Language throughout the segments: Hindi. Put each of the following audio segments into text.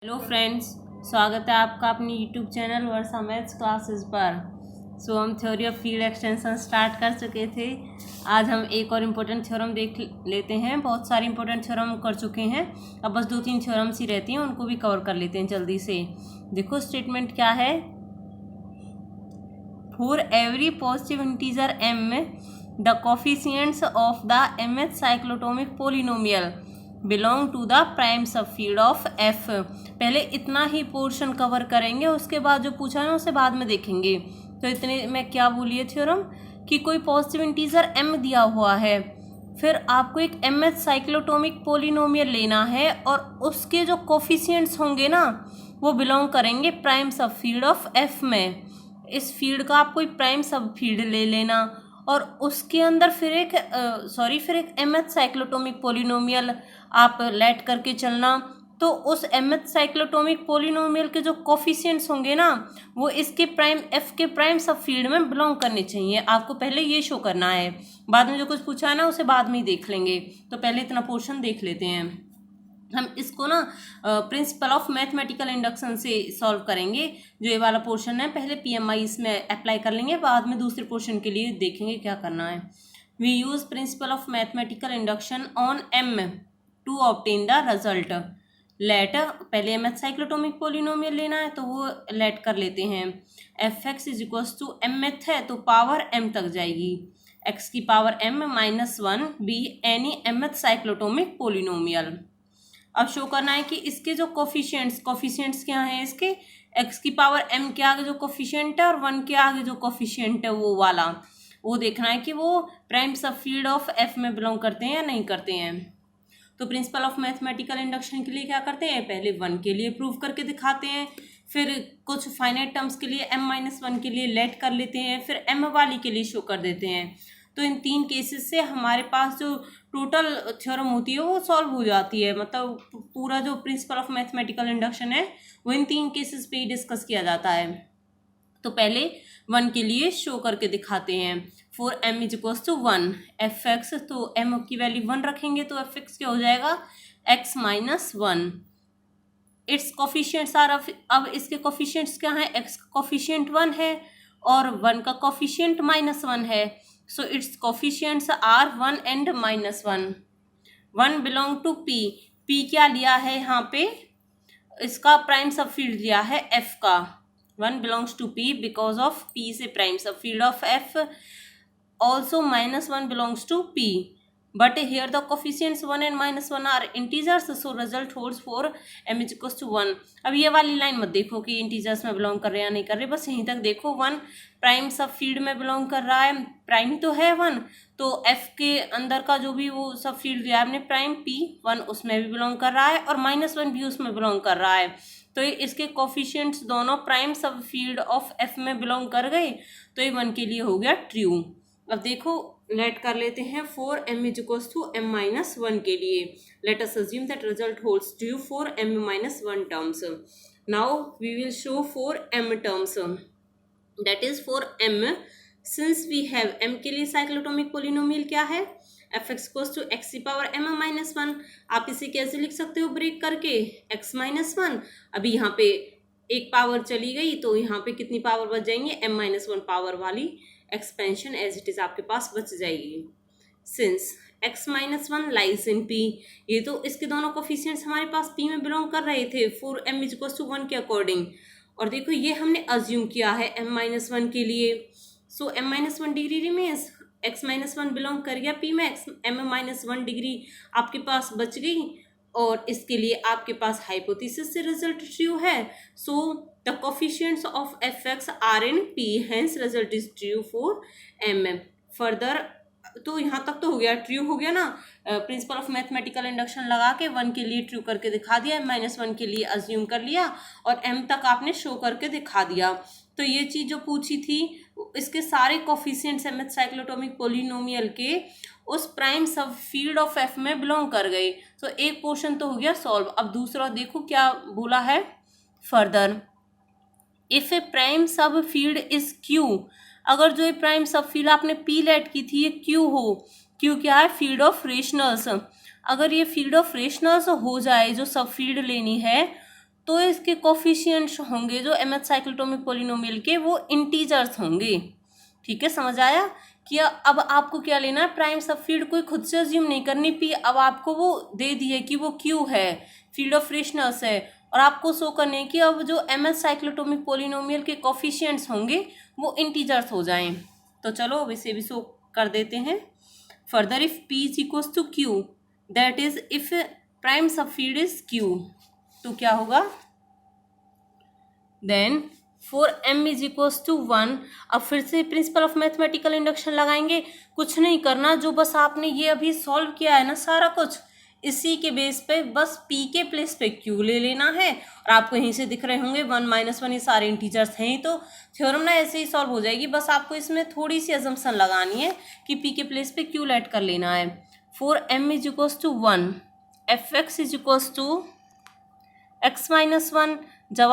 हेलो फ्रेंड्स, स्वागत है आपका अपनी यूट्यूब चैनल वर्षा मैथ्स क्लासेस पर। हम theory of field extension start कर चुके थे। आज हम एक और इम्पोर्टेंट थ्योरम देख लेते हैं। बहुत सारे इम्पोर्टेंट थ्योरम कर चुके हैं, अब बस 2-3 थ्योरम्स ही रहती हैं, उनको भी कवर कर लेते हैं जल्दी से। देखो स्टेटमेंट क्या है। For every positive integer m the coefficients of the mth cyclotomic polynomial belong to the prime subfield of f। पहले इतना ही पोर्शन कवर करेंगे, उसके बाद जो पूछा है ना उसे बाद में देखेंगे। तो इतने में क्या बोलिए थ्योरम कि कोई पॉजिटिव इंटीजर m दिया हुआ है, फिर आपको एक mth साइक्लोटोमिक पोलिनोमियल लेना है और उसके जो कोफिशिएंट्स होंगे ना वो बिलोंग करेंगे प्राइम सबफील्ड ऑफ f में। इस फील्ड का आप कोई प्राइम सब फील्ड ले लेना और उसके अंदर फिर एक mth साइक्लोटोमिक पोलिनोमियल आप लेट करके चलना। तो उस mth साइक्लोटोमिक पोलिनोमियल के जो कोफिशिएंट्स होंगे ना वो इसके प्राइम f के प्राइम सब फील्ड में बिलोंग करने चाहिए। आपको पहले ये शो करना है, बाद में जो कुछ पूछा है ना उसे बाद में ही देख लेंगे। तो पहले इतना पोर्शन देख लेते हैं। हम इसको ना प्रिंसिपल ऑफ मैथमेटिकल इंडक्शन से सॉल्व करेंगे। जो ये वाला पोर्शन है पहले पीएमआई इसमें अप्लाई कर लेंगे, बाद में दूसरे पोर्शन के लिए देखेंगे क्या करना है। We use principle of mathematical induction on M to obtain the result. Let पहले mth साइक्लोटोमिक पोलिनोमियल लेना है तो वो लेट कर लेते हैं। F X is equals to mth है तो पावर m तक जाएगी, x की power m-1 be any mth cyclotomic polynomial. अब शो करना है कि इसके जो कोफिशिएंट्स क्या हैं, इसके x की पावर m के आगे जो कोफिशिएंट है और 1 के आगे जो कोफिशिएंट है वो वाला, वो देखना है कि वो प्राइम सबफील्ड ऑफ f में बिलोंग करते हैं या नहीं करते हैं। तो प्रिंसिपल ऑफ मैथमेटिकल इंडक्शन के लिए क्या करते हैं, पहले 1 के लिए प्रूव करके दिखाते हैं, फिर कुछ फाइनाइट टर्म्स के लिए m-1 के लिए लेट कर लेते हैं, फिर m वाली के लिए शो कर देते हैं। तो इन 3 केसेस से हमारे पास जो टोटल थ्योरम होती है वो सॉल्व हो जाती है। मतलब पूरा जो प्रिंसिपल ऑफ मैथमेटिकल इंडक्शन है वो इन 3 केसेस पे ही डिस्कस किया जाता है। तो पहले 1 के लिए शो करके दिखाते हैं। For m is equals to 1 F X, तो m की वैल्यू 1 रखेंगे तो एफ एक्स क्या हो जाएगा, x-1। इट्स कोफिशिएंट्स आर, अब इसके कोफिशिएंट्स क्या हैं, x का कोफिशिएंट 1 है और 1 का कोफिशिएंट -1 है। So it's coefficients are 1 and -1। 1 belong to p। p क्या लिया है यहाँ पे, इसका प्राइम सब फील्ड लिया है f का। 1 belongs to p because of p से prime subfield of f। Also -1 belongs to p, but here the coefficients 1 and -1 are integers, so result holds for m is equals to 1। अब ये वाली लाइन मत देखो कि इंटीजर्स में बिलोंग कर रहे हैं या नहीं कर रहे, बस यहीं तक देखो। 1 प्राइम सब फील्ड में बिलोंग कर रहा है, प्राइम तो है 1, तो f के अंदर का जो भी वो सब फील्ड दिया आपने प्राइम p1 उसमें भी बिलोंग कर रहा है और -1 भी उसमें बिलोंग कर रहा है। तो ये इसके कोफिशिएंट्स दोनों prime subfield of f में बिलोंग कर गए, तो ये 1 के लिए हो गया ट्रू। अब देखो लेट कर लेते हैं for m is equals to m-1 के लिए। Let us assume that result holds true for m-1 terms. Now we will show for m terms, that is for m since we have m के लिए साइक्लोटोमिक पोलिनोमियल क्या है, F X equals to x की पावर m-1। आप इसे कैसे लिख सकते हो, ब्रेक करके x-1। अभी यहाँ पे एक पावर चली गई तो यहाँ पे कितनी पावर बच जाएंगे, m-1 पावर वाली एक्सपेंशन एज इट इज आपके पास बच जाएगी। Since x-1 lies in p, ये तो इसके दोनों कोफिशिएंट्स हमारे पास p में बिलोंग कर रहे थे for m is equals to 1 के अकॉर्डिंग। और देखो ये हमने अज्यूम किया है m-1 के लिए। सो m-1 degree remains, x-1 belong कर गया p में, m-1 डिग्री आपके पास बच गई और इसके लिए आपके पास हाइपोथेसिस से रिजल्ट ट्रू है। So the coefficients of F X are in p, hence result is true for m। Further तो यहाँ तक तो हो गया, ट्रू हो गया ना। प्रिंसिपल ऑफ मैथमेटिकल इंडक्शन लगा के 1 के लिए ट्रू करके दिखा दिया, -1 के लिए अज्यूम कर लिया और m तक आपने शो करके दिखा दिया। तो ये चीज़ जो पूछी थी इसके सारे कोफिशिएंट्स mth साइक्लोटोमिक पोलिनोमियल के उस prime subfield of f में बिलोंग कर गए। तो एक पोर्शन तो हो गया सॉल्व। अब दूसरा देखो क्या बोला है फर्दर, इफ ए प्राइम सब फील्ड इज q, अगर जो ये प्राइम सब फील्ड आपने p लेट की थी ये q हो, q क्या है, फील्ड ऑफ रेशनल्स। अगर ये फील्ड ऑफ रेशनल्स हो जाए जो सब फील्ड लेनी है तो इसके कोफिशिएंट्स होंगे जो mth साइक्लोटोमिक पोलिनोमियल के, वो इंटीजर्स होंगे। ठीक है, समझ आया कि अब आपको क्या लेना है, प्राइम सबफील्ड कोई खुद से अज्यूम नहीं करनी पी। अब आपको वो दे दी है कि वो क्यू है, फील्ड ऑफ रेशनल्स है, और आपको शो करने कि अब जो mth साइक्लोटोमिक पोलिनोमियल के कोफिशिएंट्स होंगे वो इंटीजर्स हो जाएं। तो चलो अब इसे भी शो कर देते हैं। Further if p is equals to q, that is if prime subfield is q, तो क्या होगा, then for m is equals to 1। अब फिर से प्रिंसिपल ऑफ मैथमेटिकल इंडक्शन लगाएंगे। कुछ नहीं करना, जो बस आपने ये अभी सॉल्व किया है ना सारा कुछ, इसी के बेस पे बस p के प्लेस पे q ले लेना है। और आपको यहीं से दिख रहे होंगे 1 - 1, ये सारे इंटीजर्स हैं ही, तो थ्योरम ना ऐसे ही सॉल्व हो जाएगी। बस आपको इसमें थोड़ी सी अजम्पशन लगानी है कि p के प्लेस पे q ऐड कर लेना है। For m is equals to 1, fx is equals to x - 1। जब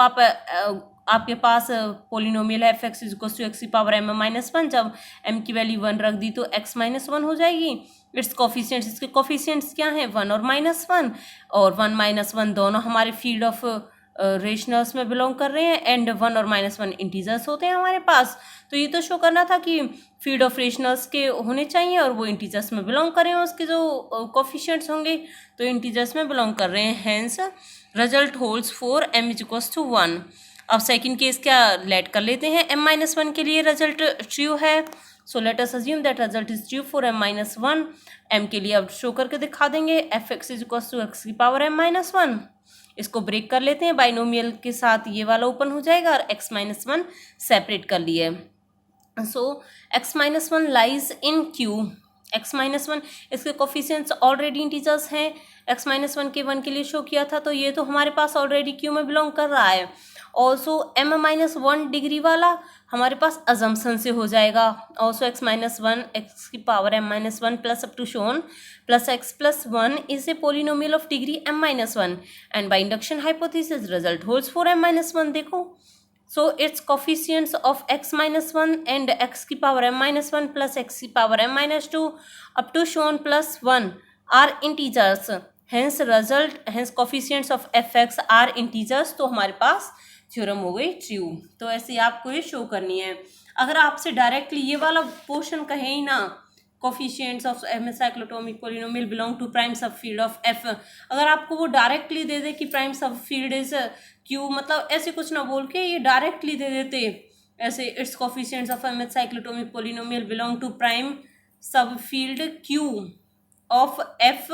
आपके पास पोलिनोमियल है fx is equals to x की पावर m - 1, जब m की वैल्यू 1 रख दी तो x - 1 हो जाएगी। इट्स कोफिशिएंट्स, इसके कोफिशिएंट्स क्या हैं, 1 और -1, और 1 - 1 दोनों हमारे फील्ड ऑफ रेशनल्स में बिलोंग कर रहे हैं, एंड 1 और -1 इंटीजर्स होते हैं हमारे पास। तो ये तो शो करना था कि फील्ड ऑफ रेशनल्स के होने चाहिए और वो इंटीजर्स में बिलोंग कर रहे हैं, उसके जो कोफिशिएंट्स होंगे तो इंटीजर्स में बिलोंग कर रहे हैं। Hence result holds for m is equals to 1। अब सेकंड केस क्या लेट कर लेते हैं, m - 1 के लिए रिजल्ट ट्रू है, so let us assume that result is true for m - 1। m के लिए अब शो करके दिखा देंगे, fx is equals to x की पावर m - 1। इसको ब्रेक कर लेते हैं, बाइनोमियल के साथ ये वाला ओपन हो जाएगा और x - 1 सेपरेट कर लिए। सो x - 1 lies in q। x - 1 इसके कोफिशिएंट्स ऑलरेडी इंटीजर्स हैं, x - 1 के 1 के लिए शो किया था, तो ये तो हमारे पास ऑलरेडी q में बिलोंग कर रहा है। ऑल्सो m - 1 डिग्री वाला हमारे पास अजम्पशन से हो जाएगा। ऑल्सो x - 1 x की power m - 1 plus up to shown plus x plus 1 is a polynomial of degree m - 1, and by induction hypothesis result holds for m - 1। देखो, so it's coefficients of x - 1 and x की पावर m - 1 प्लस x की power m - 2 up to shown plus 1 are integers. Hence result, hence coefficients of fx are integers. तो हमारे पास थ्योरम हो गई ट्रू। तो ऐसे ही आपको ये शो करनी है। अगर आपसे डायरेक्टली ये वाला पोर्शन कहे ही ना, coefficients of mth cyclotomic polynomial belong to prime subfield of f, अगर आपको वो डायरेक्टली दे दे कि प्राइम सबफील्ड इज q, मतलब ऐसे कुछ ना बोल के ये डायरेक्टली दे देते ऐसे, it's coefficients of mth cyclotomic polynomial belong to prime subfield q of f,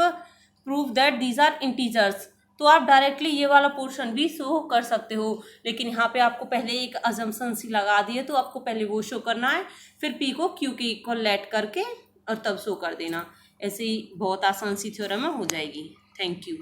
prove that these are integers, तो आप डायरेक्टली ये वाला पोर्शन भी शो कर सकते हो। लेकिन यहाँ पे आपको पहले एक अजम्पशन सी लगा दी है, तो आपको पहले वो शो करना है, फिर p को q के इक्वल लेट करके और तब शो कर देना। ऐसे ही बहुत आसान सी थ्योरम हो जाएगी। Thank you.